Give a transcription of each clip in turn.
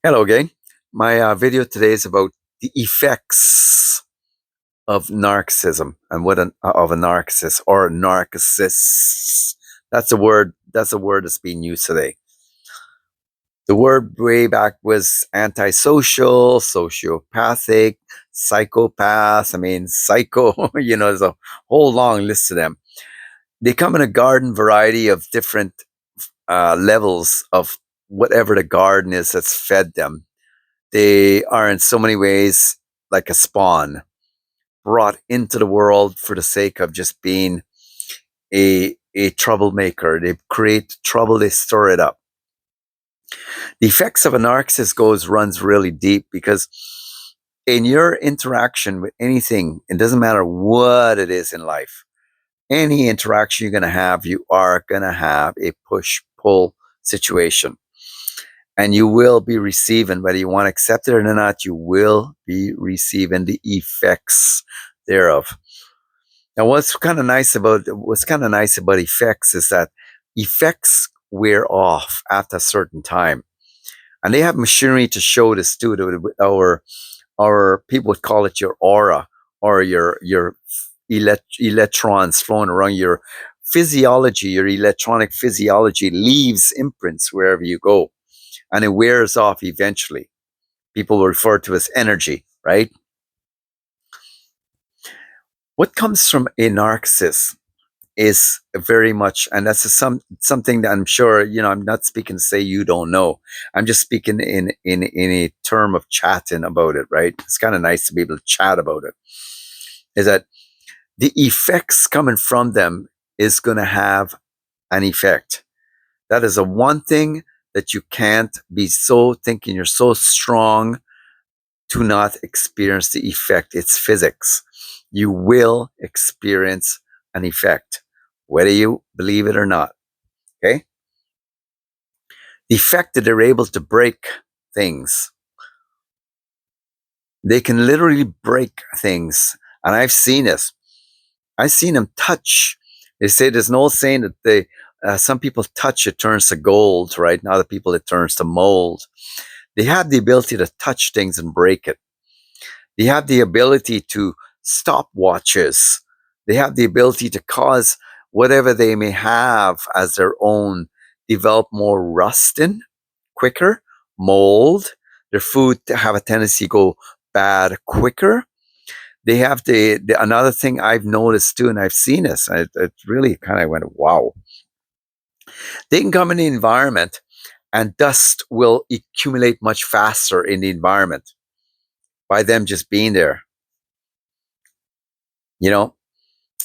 Hello again. My video today is about the effects of narcissism and what of a narcissist or narcissists. That's a word. That's a word that's being used today. The word way back was antisocial, sociopathic, psychopath. I mean, psycho. There's a whole long list of them. They come in a garden variety of different levels of whatever the garden is that's fed them. They are in so many ways like a spawn brought into the world for the sake of just being a troublemaker. They create trouble, they stir it up. The effects of a narcissist runs really deep because in your interaction with anything, it doesn't matter what it is in life, any interaction you're gonna have, you are gonna have a push-pull situation. And you will be receiving, whether you want to accept it or not, you will be receiving the effects thereof. Now, what's kind of nice about effects is that effects wear off after a certain time, and they have machinery to show this too. Our people would call it your aura or your electrons flowing around your physiology. Your electronic physiology leaves imprints wherever you go, and it wears off eventually. People refer to as energy, right? What comes from a narcissist is very much, and that's something that I'm sure, I'm not speaking to say you don't know. I'm just speaking in a term of chatting about it, right? It's kind of nice to be able to chat about it. Is that the effects coming from them is going to have an effect. That is a one thing that you can't be so thinking you're so strong to not experience the effect. It's physics. You will experience an effect, whether you believe it or not. Okay? The effect that they're able to break things. They can literally break things. And I've seen this. I've seen them touch. They say there's an old saying that some people touch, it turns to gold, right? And other people, it turns to mold. They have the ability to touch things and break it. They have the ability to stop watches. They have the ability to cause whatever they may have as their own develop more rusting quicker, mold. Their food have a tendency to go bad quicker. They have another thing I've noticed too, and I've seen this. It really kind of went, wow. They can come in the environment and dust will accumulate much faster in the environment by them just being there. You know,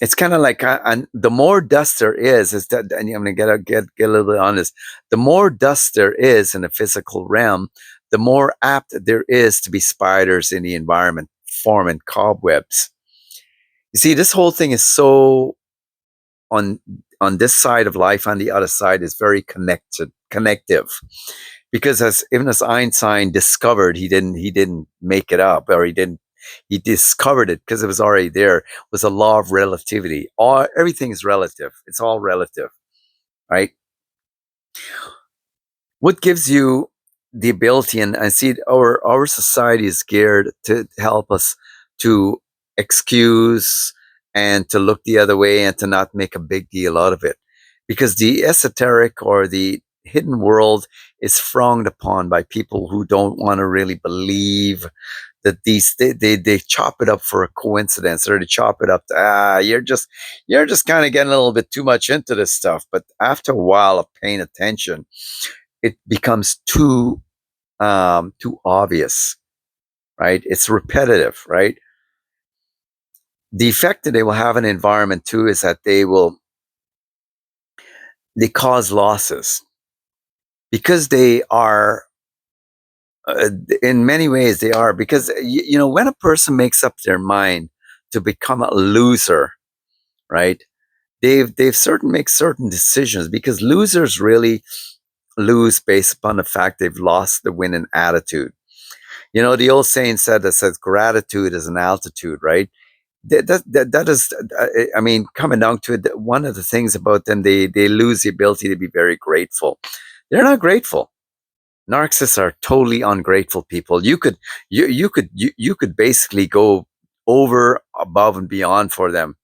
it's kind of like, and the more dust there is that, and I'm going to get a little bit on this. The more dust there is in the physical realm, the more apt there is to be spiders in the environment forming cobwebs. You see, this whole thing is so on this side of life, on the other side is very connective. Because even as Einstein discovered, he didn't make it up, or he discovered it because it was already there, was a law of relativity. Everything is relative. It's all relative, right? What gives you the ability, and I see our society is geared to help us to excuse and to look the other way and to not make a big deal out of it. Because the esoteric or the hidden world is frowned upon by people who don't want to really believe that they chop it up for a coincidence, or they chop it up to, you're just kind of getting a little bit too much into this stuff. But after a while of paying attention, it becomes too obvious, right? It's repetitive, right? The effect that they will have in the environment too is that they cause losses because they are, in many ways they are, because when a person makes up their mind to become a loser, right? They've make certain decisions, because losers really lose based upon the fact they've lost the winning attitude. The old saying says gratitude is an altitude, right? That is, I mean, coming down to it, one of the things about them, they lose the ability to be very grateful. They're not grateful. Narcissists are totally ungrateful people. You could basically go over, above, and beyond for them,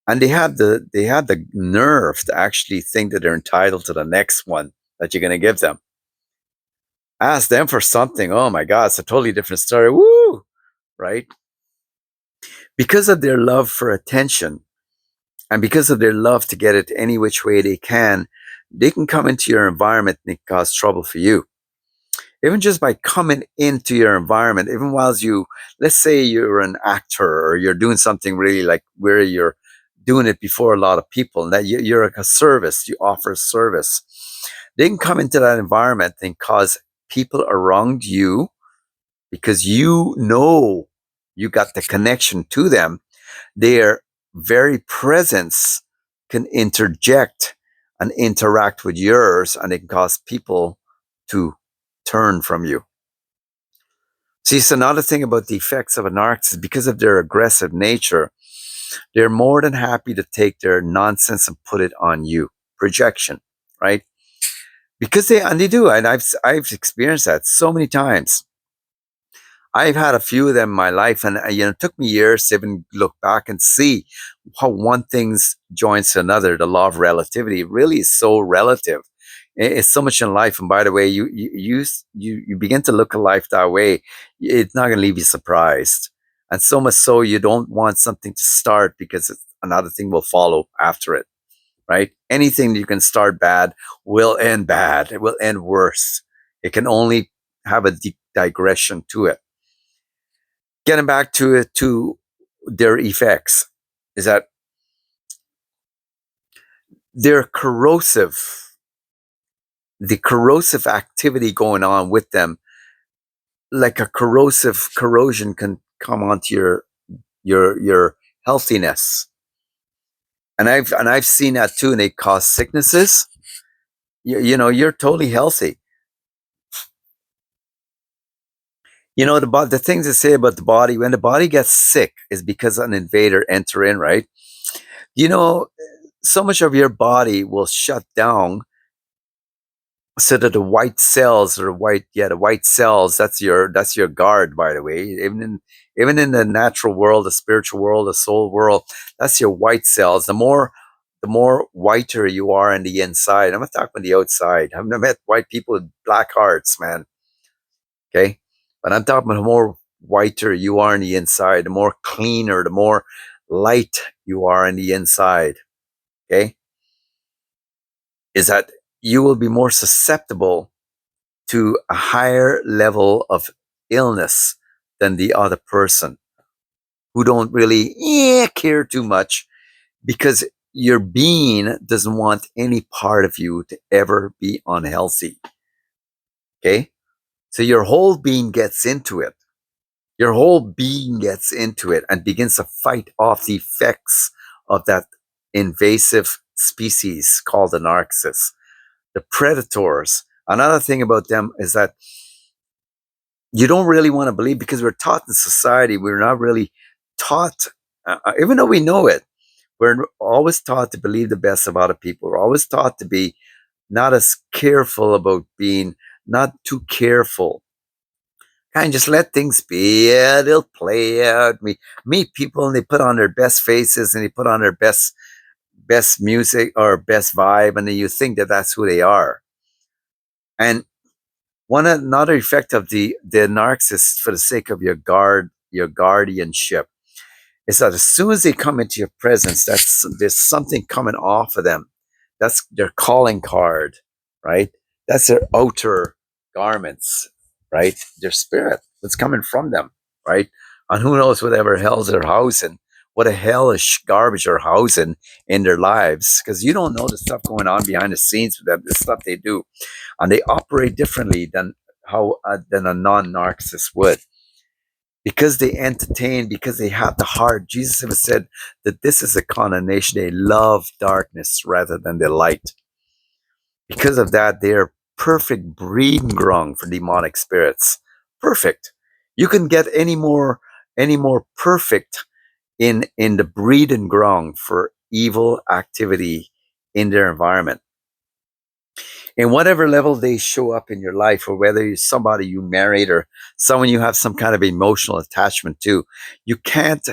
and they have the nerve to actually think that they're entitled to the next one that you're going to give them. Ask them for something. Oh my God, it's a totally different story. Woo! Right? Because of their love for attention and because of their love to get it any which way they can come into your environment and cause trouble for you. Even just by coming into your environment, even whilst let's say you're an actor or you're doing something really like where you're doing it before a lot of people and that you're like a service, you offer a service. They can come into that environment and cause people around you because you got the connection to them. Their very presence can interject and interact with yours, and it can cause people to turn from you. See, it's another thing about the effects of a narcissist. Because of their aggressive nature, they're more than happy to take their nonsense and put it on you. Projection, right? Because they do, and I've experienced that so many times. I've had a few of them in my life, and it took me years to even look back and see how one thing joins to another. The law of relativity really is so relative. It's so much in life, and by the way, you begin to look at life that way. It's not going to leave you surprised, and so much so you don't want something to start because another thing will follow after it. Right? Anything that you can start bad will end bad. It will end worse. It can only have a digression to it. Getting back to their effects is that they're corrosive. The corrosive activity going on with them, like a corrosion can come onto your healthiness. And I've seen that too, and they cause sicknesses. You're totally healthy. The things they say about the body, when the body gets sick is because an invader enter in, right? You know, so much of your body will shut down so that the white cells or the white cells, that's your guard, by the way. Even in the natural world, the spiritual world, the soul world, that's your white cells. The more whiter you are on the inside. I'm not talking about the outside. I've never met white people with black hearts, man. Okay. But I'm talking about the more whiter you are on the inside, the more cleaner, the more light you are on the inside. Okay. Is that you will be more susceptible to a higher level of illness than the other person who don't really care too much because your being doesn't want any part of you to ever be unhealthy. Okay. So your whole being gets into it. Your whole being gets into it and begins to fight off the effects of that invasive species called the narcissist. The predators. Another thing about them is that you don't really want to believe because we're taught in society, we're not really taught, even though we know it, we're always taught to believe the best of other people. We're always taught to be not as careful about being, not too careful. Kind of just let things be. Yeah, they'll play out. We meet people and they put on their best faces and they put on their best music or best vibe, and then you think that that's who they are. And another effect of the narcissist, for the sake of your guardianship, is that as soon as they come into your presence, there's something coming off of them. That's their calling card, right? That's their outer garments, right? Their spirit, what's coming from them, right? And who knows whatever hell's they're housing, what a hellish garbage they're housing in their lives, because you don't know the stuff going on behind the scenes with them, the stuff they do, and they operate differently than a non-narcissist would because they entertain, because they have the heart. Jesus ever said that this is a condemnation. They love darkness rather than the light. Because of that, they are perfect breeding ground for demonic spirits. Perfect. You can get any more perfect in the breeding ground for evil activity in their environment. in whatever level they show up in your life, or whether you're somebody you married or someone you have some kind of emotional attachment to, you can't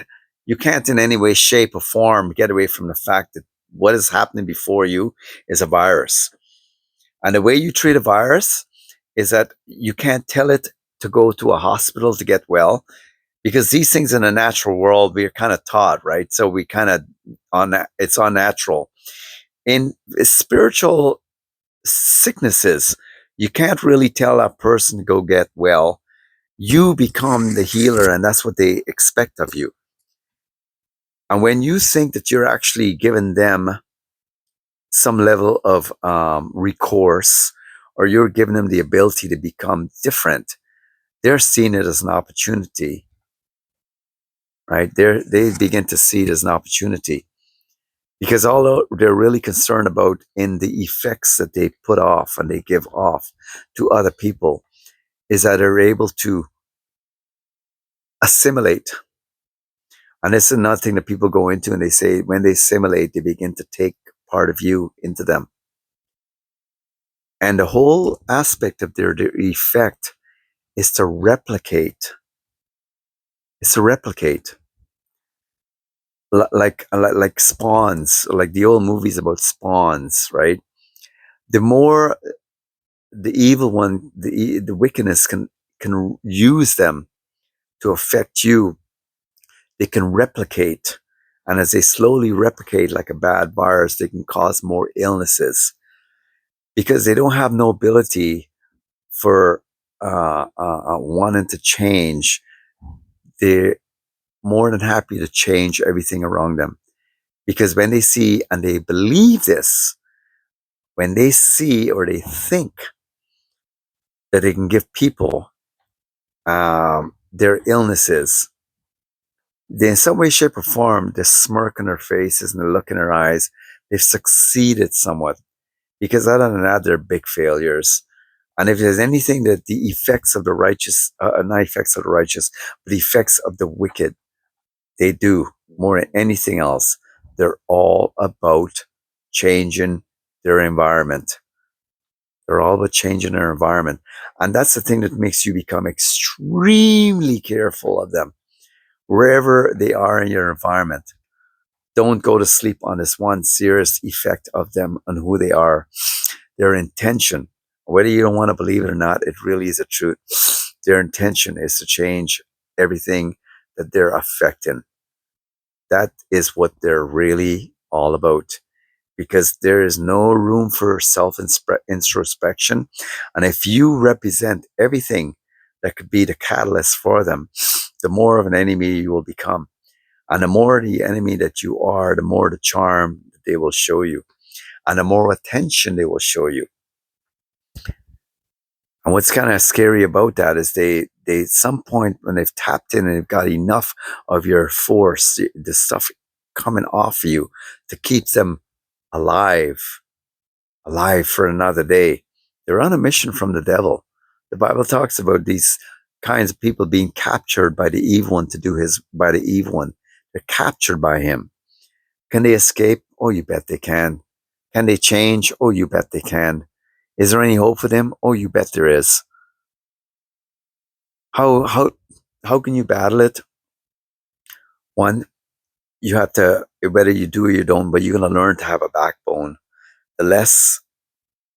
you can't in any way, shape, or form get away from the fact that what is happening before you is a virus. And the way you treat a virus is that you can't tell it to go to a hospital to get well, because these things in the natural world we're kind of taught, right? So we kind of on it's unnatural. In spiritual sicknesses, you can't really tell a person to go get well. You become the healer, and that's what they expect of you. And when you think that you're actually giving them some level of recourse, or you're giving them the ability to become different, they're seeing it as an opportunity, right? They begin to see it as an opportunity, because all they're really concerned about in the effects that they put off and they give off to other people is that they're able to assimilate. And this is another thing that people go into, and they say when they assimilate, they begin to take part of you into them. And the whole aspect of their effect is to replicate. It's to replicate. Like spawns, like the old movies about spawns, right? The more the evil one, the wickedness can use them to affect you, they can replicate. And as they slowly replicate like a bad virus, they can cause more illnesses, because they don't have no ability for wanting to change. They're more than happy to change everything around them. Because when they see and they believe this, when they see or they think that they can give people their illnesses, they, in some way, shape, or form, the smirk on their faces and the look in their eyes, they've succeeded somewhat. Because other than that, they're big failures. And if there's anything that the effects of the righteous, not effects of the righteous, but the effects of the wicked, they do more than anything else, they're all about changing their environment. They're all about changing their environment. And that's the thing that makes you become extremely careful of them, wherever they are in your environment. Don't go to sleep on this one serious effect of them and who they are. Their intention, whether you don't want to believe it or not, it really is the truth. Their intention is to change everything that they're affecting. That is what they're really all about, because there is no room for self introspection. And if you represent everything that could be the catalyst for them, the more of an enemy you will become. And the more the enemy that you are, the more the charm that they will show you, and the more attention they will show you. And what's kind of scary about that is they at some point when they've tapped in and they've got enough of your force, the stuff coming off you to keep them alive, alive for another day. They're on a mission from the devil. The Bible talks about these kinds of people being captured by the evil one to do his by the evil one. They're captured by him. Can they escape? Oh, you bet they can. Can they change? Oh, you bet they can. Is there any hope for them? Oh, you bet there is. How how how can you battle it? One, you have to, whether you do or you don't, but you're gonna learn to have a backbone. The less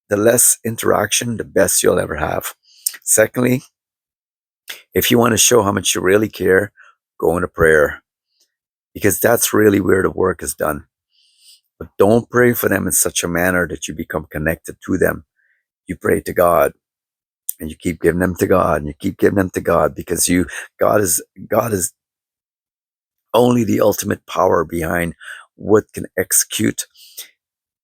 the less interaction, the best you'll ever have. Secondly, if you want to show how much you really care, go into prayer, because that's really where the work is done. But don't pray for them in such a manner that you become connected to them. You pray to God, and you keep giving them to God, and you keep giving them to God, because God is only the ultimate power behind what can execute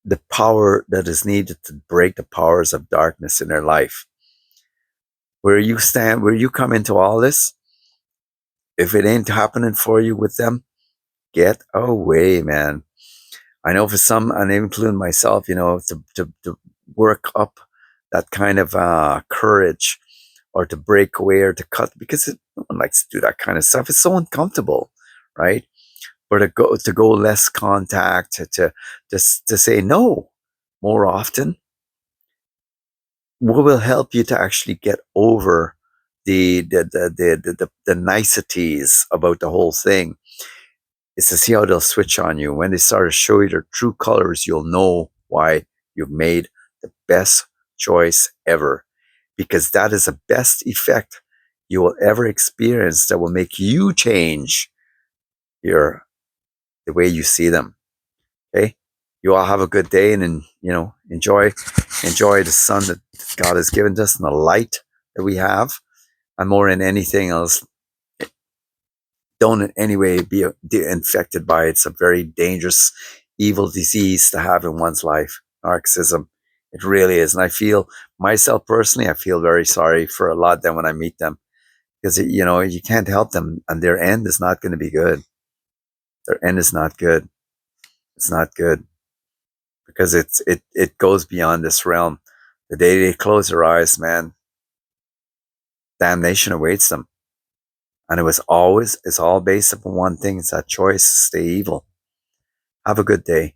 the power that is needed to break the powers of darkness in their life. Where you stand, where you come into all this, if it ain't happening for you with them, get away, man. I know for some, and including myself, to work up that kind of courage, or to break away, or to cut, because no one likes to do that kind of stuff. It's so uncomfortable, right? Or to go less contact, to say no more often. what will help you to actually get over the niceties about the whole thing is to see how they'll switch on you. When they start to show you their true colors, you'll know why you've made the best choice ever, because that is the best effect you will ever experience that will make you change your the way you see them. Okay, you all have a good day, and enjoy the sun that God has given us and the light that we have, and more than anything else, don't in any way be infected by it. It's a very dangerous, evil disease to have in one's life. Narcissism, it really is, and I feel myself personally, I feel very sorry for a lot of them when I meet them, because you can't help them, and their end is not going to be good. Their end is not good. It's not good, because it goes beyond this realm. The day they close their eyes, man, damnation awaits them. And it's all based upon one thing. It's that choice to stay evil. Have a good day.